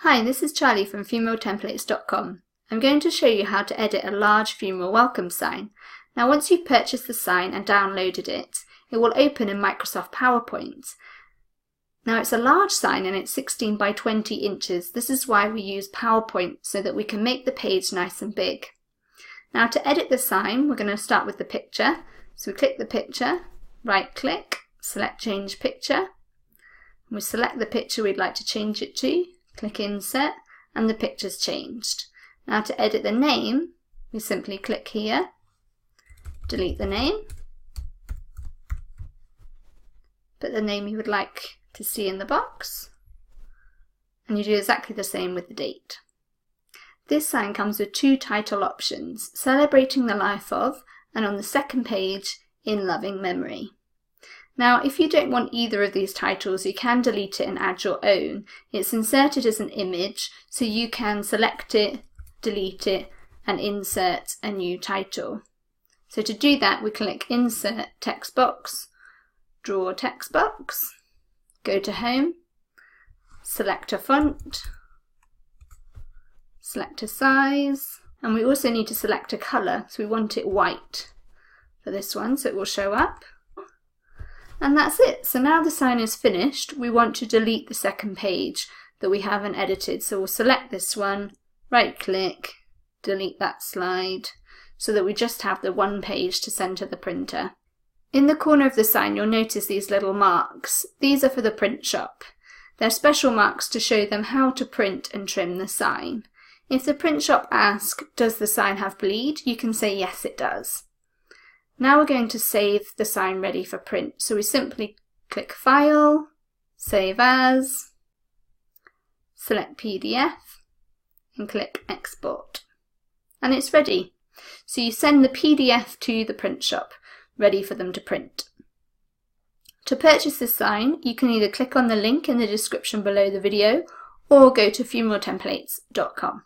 Hi, this is Charlie from funeraltemplates.com. I'm going to show you how to edit a large funeral welcome sign. Now once you've purchased the sign and downloaded it, it will open in Microsoft PowerPoint. Now it's a large sign and it's 16 by 20 inches. This is why we use PowerPoint, so that we can make the page nice and big. Now to edit the sign, we're going to start with the picture. So we click the picture, right click, select change picture. And we select the picture we'd like to change it to. Click Insert, and the picture's changed. Now to edit the name, we simply click here, delete the name, put the name you would like to see in the box, and you do exactly the same with the date. This sign comes with two title options, Celebrating the Life of, and on the second page, In Loving Memory. Now, if you don't want either of these titles, you can delete it and add your own. It's inserted as an image, so you can select it, delete it, and insert a new title. So to do that, we click Insert Text Box, Draw Text Box, go to Home, select a font, select a size, and we also need to select a colour, so we want it white for this one, so it will show up. And that's it. So now the sign is finished, we want to delete the second page that we haven't edited. So we'll select this one, right click, delete that slide, so that we just have the one page to send to the printer. In the corner of the sign you'll notice these little marks. These are for the print shop. They're special marks to show them how to print and trim the sign. If the print shop asks, does the sign have bleed? You can say yes, it does. Now we're going to save the sign ready for print. So we simply click File, Save As, select PDF, and click Export. And it's ready. So you send the PDF to the print shop, ready for them to print. To purchase this sign, you can either click on the link in the description below the video, or go to funeraltemplates.com.